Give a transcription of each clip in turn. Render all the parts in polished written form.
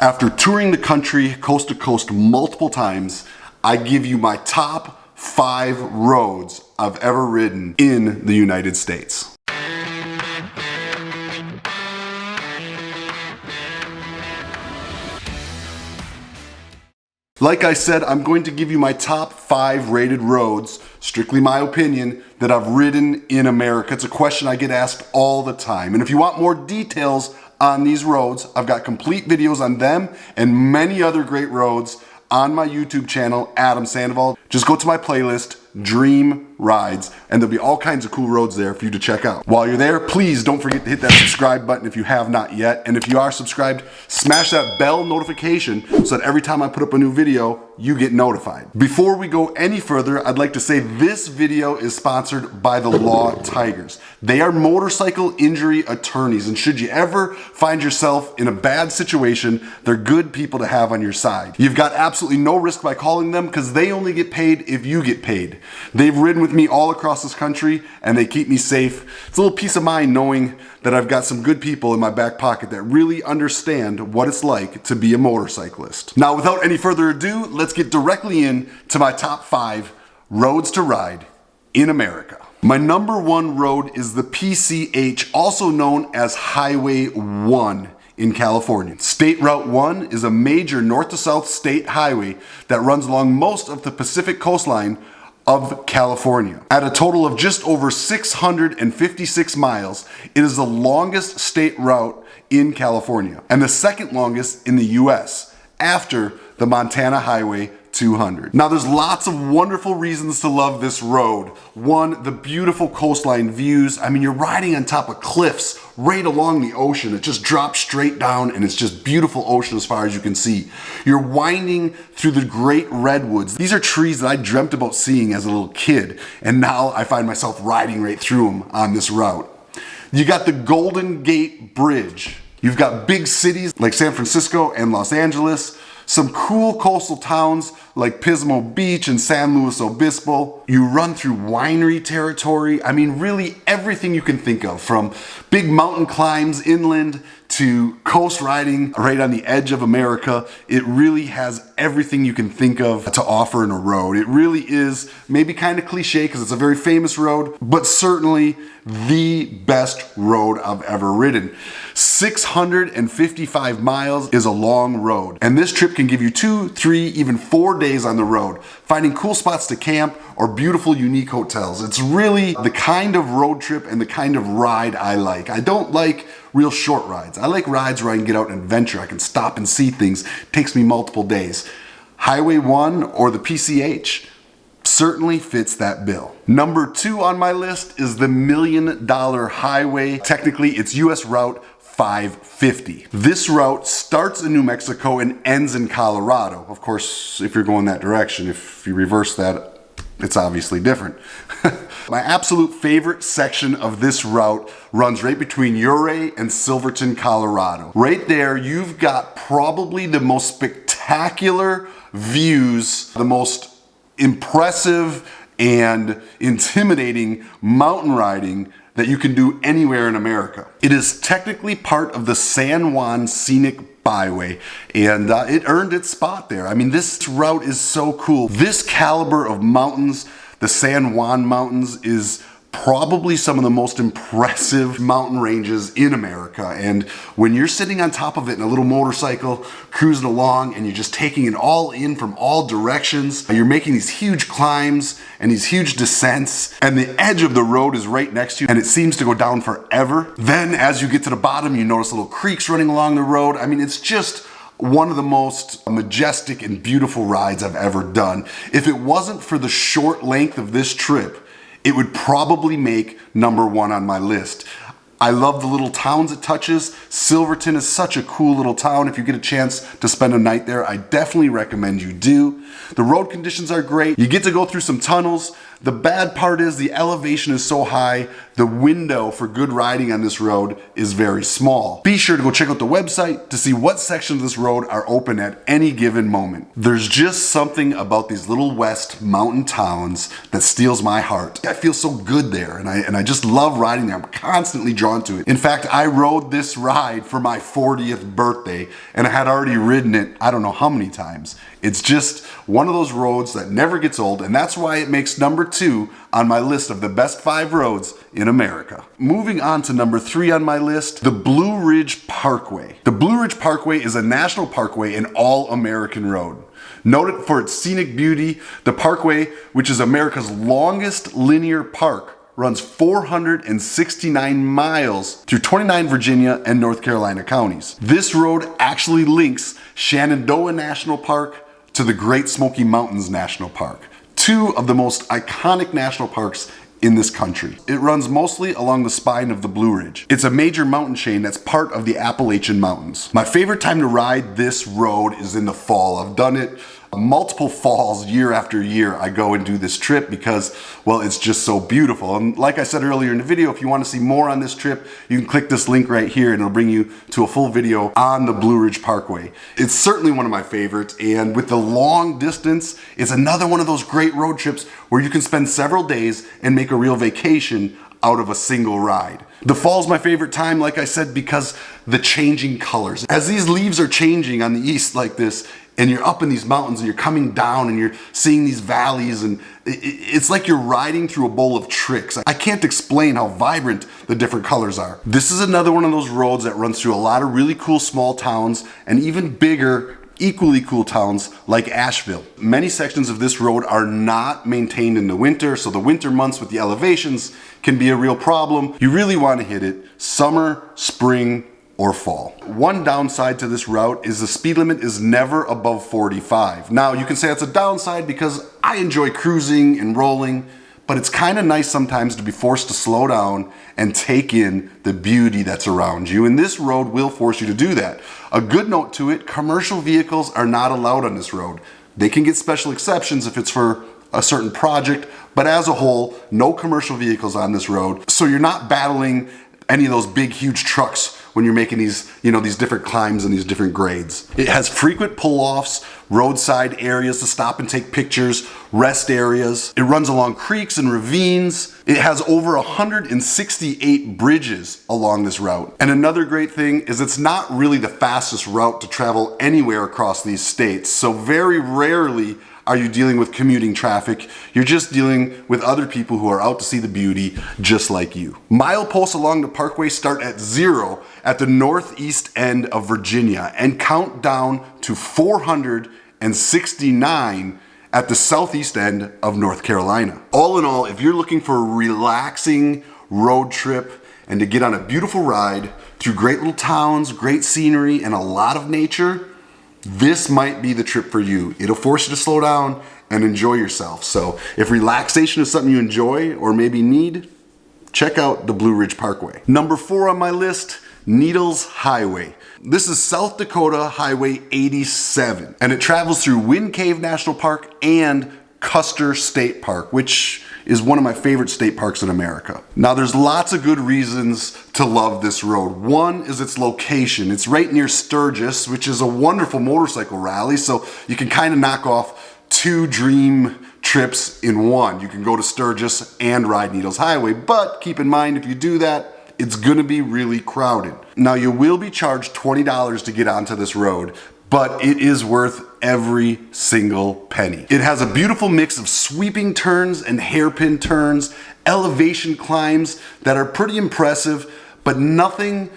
After touring the country coast to coast multiple times, I give you my top 5 roads I've ever ridden in the United States. Like I said, I'm going to give you my top 5 rated roads, strictly my opinion, that I've ridden in America. It's a question I get asked all the time. And if you want more details on these roads, I've got complete videos on them and many other great roads on my YouTube channel, Adam Sandoval. Just go to my playlist, Dream Rides, and there'll be all kinds of cool roads there for you to check out. While you're there, please don't forget to hit that subscribe button if you have not yet. And if you are subscribed, smash that bell notification so that every time I put up a new video, you get notified. Before we go any further, I'd like to say this video is sponsored by the Law Tigers. They are motorcycle injury attorneys, and should you ever find yourself in a bad situation, they're good people to have on your side. You've got absolutely no risk by calling them because they only get paid if you get paid. They've ridden with me all across this country and they keep me safe. It's a little peace of mind knowing that I've got some good people in my back pocket that really understand what it's like to be a motorcyclist. Now, without any further ado, let's get directly into my top 5 roads to ride in America. My number 1 road is the PCH, also known as Highway 1 in California. State Route 1 is a major north to south state highway that runs along most of the Pacific coastline of California. At a total of just over 656 miles, it is the longest state route in California and the second longest in the US after the Montana Highway 200. Now, there's lots of wonderful reasons to love this road. One, the beautiful coastline views. I mean, you're riding on top of cliffs right along the ocean. It just drops straight down and it's just beautiful ocean as far as you can see. You're winding through the great redwoods. These are trees that I dreamt about seeing as a little kid, and now I find myself riding right through them on this route. You got the Golden Gate Bridge. You've got big cities like San Francisco and Los Angeles, some cool coastal towns like Pismo Beach and San Luis Obispo. You run through winery territory. I mean, really everything you can think of, from big mountain climbs inland to coast riding right on the edge of America. It really has everything you can think of to offer in a road. It really is maybe kind of cliche because it's a very famous road, but certainly the best road I've ever ridden. 655 miles is a long road, and this trip can give you 2, 3, even 4 days on the road, finding cool spots to camp or beautiful, unique hotels. It's really the kind of road trip and the kind of ride I like. I don't like real short rides. I like rides where I can get out and adventure. I can stop and see things. It takes me multiple days. Highway 1 or the PCH certainly fits that bill. Number 2 on my list is the $1 Million Highway. Technically, it's US Route 550. This route starts in New Mexico and ends in Colorado. Of course, if you're going that direction, if you reverse that, it's obviously different. My absolute favorite section of this route runs right between Ouray and Silverton, Colorado. Right there, you've got probably the most spectacular views, the most impressive and intimidating mountain riding that you can do anywhere in America. It is technically part of the San Juan Scenic Byway, and it earned its spot there. I mean, this route is so cool. This caliber of mountains, the San Juan Mountains, is probably some of the most impressive mountain ranges in America. And when you're sitting on top of it in a little motorcycle, cruising along, and you're just taking it all in from all directions, you're making these huge climbs and these huge descents, and the edge of the road is right next to you, and it seems to go down forever. Then as you get to the bottom, you notice little creeks running along the road. I mean, it's just one of the most majestic and beautiful rides I've ever done. If it wasn't for the short length of this trip, it would probably make number 1 on my list. I love the little towns it touches. Silverton is such a cool little town. If you get a chance to spend a night there, I definitely recommend you do. The road conditions are great. You get to go through some tunnels The bad part is the elevation is so high, the window for good riding on this road is very small. Be sure to go check out the website to see what sections of this road are open at any given moment. There's just something about these little west mountain towns that steals my heart. I feel so good there, and I just love riding there. I'm constantly drawn to it. In fact, I rode this ride for my 40th birthday, and I had already ridden it I don't know how many times. It's just one of those roads that never gets old, and that's why it makes number 2 on my list of the best 5 roads in America. Moving on to number 3 on my list, the Blue Ridge Parkway. The Blue Ridge Parkway is a national parkway and all-American road. Noted for its scenic beauty, the Parkway, which is America's longest linear park, runs 469 miles through 29 Virginia and North Carolina counties. This road actually links Shenandoah National Park to the Great Smoky Mountains National Park, 2 of the most iconic national parks in this country. It runs mostly along the spine of the Blue Ridge. It's a major mountain chain that's part of the Appalachian Mountains. My favorite time to ride this road is in the fall. I've done it multiple falls year after year. I go and do this trip because, well, it's just so beautiful. And like I said earlier in the video, if you want to see more on this trip, you can click this link right here and it'll bring you to a full video on the Blue Ridge Parkway. It's certainly one of my favorites, and with the long distance, it's another one of those great road trips where you can spend several days and make a real vacation out of a single ride. The fall's my favorite time, like I said, because the changing colors. As these leaves are changing on the east like this, and you're up in these mountains and you're coming down and you're seeing these valleys, and it's like you're riding through a bowl of tricks. I can't explain how vibrant the different colors are. This is another one of those roads that runs through a lot of really cool small towns and even bigger, equally cool towns like Asheville. Many sections of this road are not maintained in the winter, so the winter months with the elevations can be a real problem. You really want to hit it summer, spring, or fall. One downside to this route is the speed limit is never above 45. Now, you can say that's a downside because I enjoy cruising and rolling, but it's kind of nice sometimes to be forced to slow down and take in the beauty that's around you, and this road will force you to do that. A good note to it, commercial vehicles are not allowed on this road. They can get special exceptions if it's for a certain project, but as a whole, no commercial vehicles on this road, so you're not battling any of those big, huge trucks when you're making these, these different climbs and these different grades. It has frequent pull-offs, roadside areas to stop and take pictures, rest areas. It runs along creeks and ravines. It has over 168 bridges along this route. And another great thing is it's not really the fastest route to travel anywhere across these states. So very rarely are you dealing with commuting traffic. You're just dealing with other people who are out to see the beauty just like you. Mileposts along the Parkway start at 0 at the northeast end of Virginia and count down to 469 at the southeast end of North Carolina. All in all, if you're looking for a relaxing road trip and to get on a beautiful ride through great little towns, great scenery, and a lot of nature, this might be the trip for you. It'll force you to slow down and enjoy yourself. So if relaxation is something you enjoy or maybe need, check out the Blue Ridge Parkway. Number 4 on my list, Needles Highway. This is South Dakota Highway 87, and it travels through Wind Cave National Park and Custer State Park, which is one of my favorite state parks in America. Now, there's lots of good reasons to love this road. One is its location. It's right near Sturgis, which is a wonderful motorcycle rally, so you can kind of knock off 2 dream trips in one. You can go to Sturgis and ride Needles Highway, but keep in mind, if you do that, it's gonna be really crowded. Now, you will be charged $20 to get onto this road, but it is worth every single penny. It has a beautiful mix of sweeping turns and hairpin turns, elevation climbs that are pretty impressive, but nothing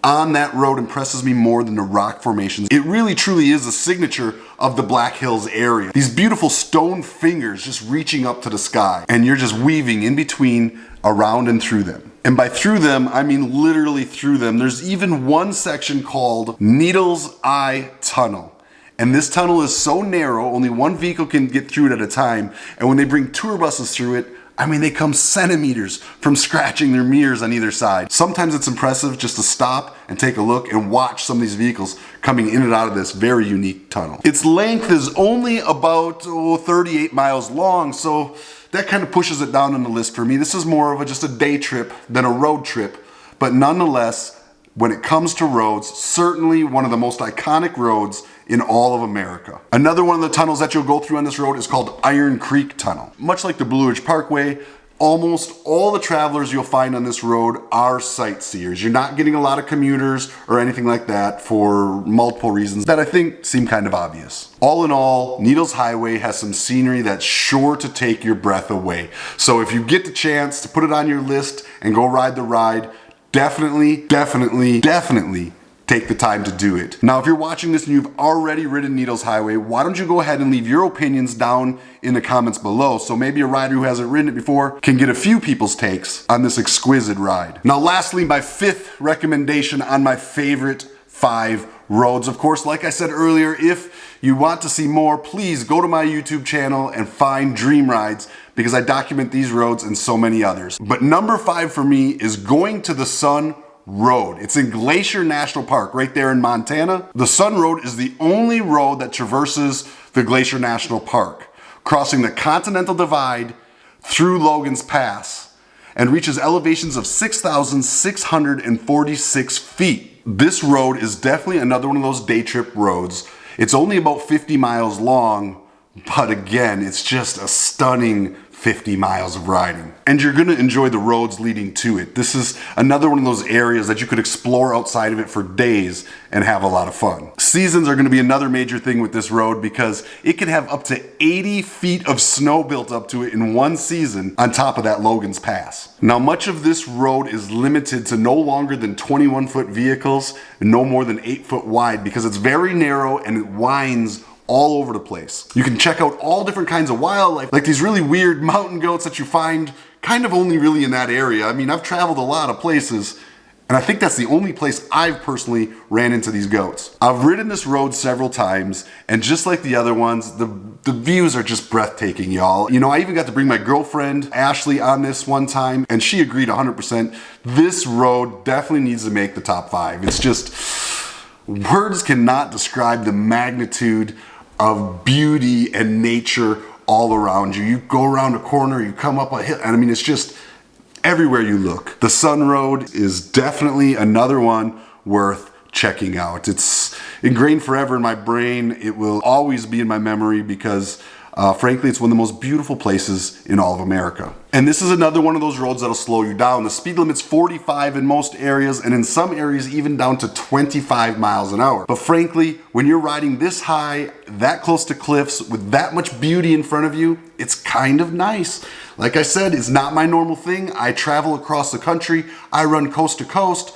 on that road impresses me more than the rock formations. It really truly is a signature of the Black Hills area. These beautiful stone fingers just reaching up to the sky, and you're just weaving in between, around and through them. And by through them, I mean literally through them. There's even one section called Needles Eye Tunnel. And this tunnel is so narrow, only one vehicle can get through it at a time. And when they bring tour buses through it, I mean, they come centimeters from scratching their mirrors on either side. Sometimes it's impressive just to stop and take a look and watch some of these vehicles coming in and out of this very unique tunnel. Its length is only about 38 miles long, so that kind of pushes it down on the list for me. This is more of just a day trip than a road trip, but nonetheless, when it comes to roads, certainly one of the most iconic roads in all of America. Another one of the tunnels that you'll go through on this road is called Iron Creek Tunnel. Much like the Blue Ridge Parkway, almost all the travelers you'll find on this road are sightseers. You're not getting a lot of commuters or anything like that for multiple reasons that I think seem kind of obvious. All in all, Needles Highway has some scenery that's sure to take your breath away. So if you get the chance to put it on your list and go ride the ride, definitely take the time to do it. Now, if you're watching this and you've already ridden Needles Highway, why don't you go ahead and leave your opinions down in the comments below, so maybe a rider who hasn't ridden it before can get a few people's takes on this exquisite ride. Now, lastly, my fifth recommendation on my favorite 5 roads. Of course, like I said earlier, if you want to see more, please go to my YouTube channel and find Dream Rides, because I document these roads and so many others. But number 5 for me is going to the Sun Road. It's in Glacier National Park right there in Montana. The Sun Road is the only road that traverses the Glacier National Park, crossing the Continental Divide through Logan's Pass, and reaches elevations of 6,646 feet. This road is definitely another one of those day trip roads. It's only about 50 miles long, but again, it's just a stunning 50 miles of riding. And you're gonna enjoy the roads leading to it. This is another one of those areas that you could explore outside of it for days and have a lot of fun. Seasons are gonna be another major thing with this road, because it can have up to 80 feet of snow built up to it in one season on top of that Logan's Pass. Now, much of this road is limited to no longer than 21-foot vehicles and no more than 8 foot wide, because it's very narrow and it winds all over the place. You can check out all different kinds of wildlife, like these really weird mountain goats that you find kind of only really in that area. I mean, I've traveled a lot of places, and I think that's the only place I've personally ran into these goats. I've ridden this road several times, and just like the other ones, the views are just breathtaking, y'all. You know, I even got to bring my girlfriend, Ashley, on this one time, and she agreed 100%. This road definitely needs to make the top 5. It's just, words cannot describe the magnitude of beauty and nature all around you. You go around a corner, you come up a hill, and I mean, it's just everywhere you look. The Sun Road is definitely another one worth checking out. It's ingrained forever in my brain. It will always be in my memory because frankly, it's one of the most beautiful places in all of America. And this is another one of those roads that'll slow you down. The speed limit's 45 in most areas, and in some areas even down to 25 miles an hour. But frankly, when you're riding this high, that close to cliffs, with that much beauty in front of you, it's kind of nice. Like I said, it's not my normal thing. I travel across the country, I run coast to coast,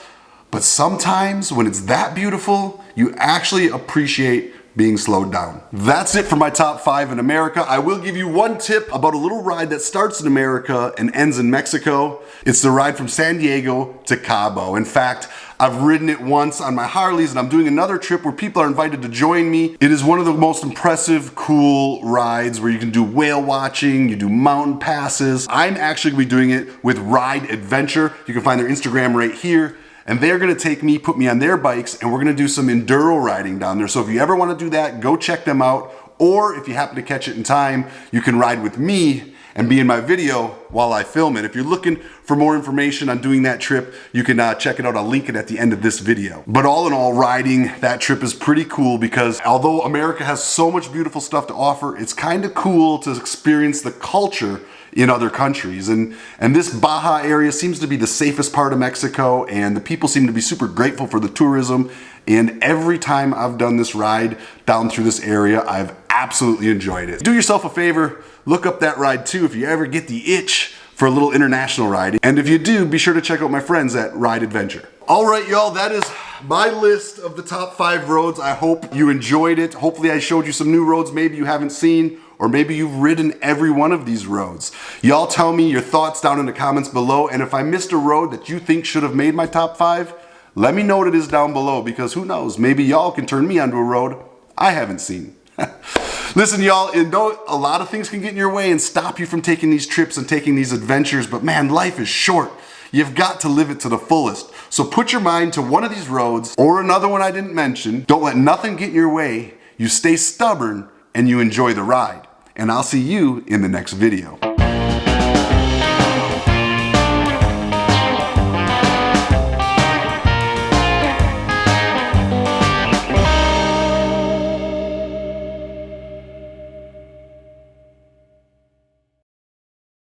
but sometimes when it's that beautiful, you actually appreciate being slowed down. That's it for my top 5 in America. I will give you one tip about a little ride that starts in America and ends in Mexico. It's the ride from San Diego to Cabo. In fact, I've ridden it once on my Harleys, and I'm doing another trip where people are invited to join me. It is one of the most impressive, cool rides where you can do whale watching, you do mountain passes. I'm actually gonna be doing it with Ride Adventure. You can find their Instagram right here. And they're gonna take me, put me on their bikes, and we're gonna do some enduro riding down there. So if you ever wanna do that, go check them out. Or if you happen to catch it in time, you can ride with me and be in my video while I film it. If you're looking for more information on doing that trip, you can check it out. I'll link it at the end of this video. But all in all, riding that trip is pretty cool because although America has so much beautiful stuff to offer, it's kind of cool to experience the culture in other countries. And this Baja area seems to be the safest part of Mexico, and the people seem to be super grateful for the tourism. And every time I've done this ride down through this area, I've absolutely enjoyed it. Do yourself a favor, look up that ride too if you ever get the itch for a little international riding. And if you do, be sure to check out my friends at Ride Adventure. All right, y'all, that is my list of the top 5 roads. I hope you enjoyed it. Hopefully I showed you some new roads maybe you haven't seen, or maybe you've ridden every one of these roads. Y'all tell me your thoughts down in the comments below, and if I missed a road that you think should have made my top 5, let me know what it is down below, because who knows, maybe y'all can turn me onto a road I haven't seen. Listen, y'all, a lot of things can get in your way and stop you from taking these trips and taking these adventures, but man, life is short. You've got to live it to the fullest. So put your mind to one of these roads or another one I didn't mention. Don't let nothing get in your way. You stay stubborn and you enjoy the ride. And I'll see you in the next video.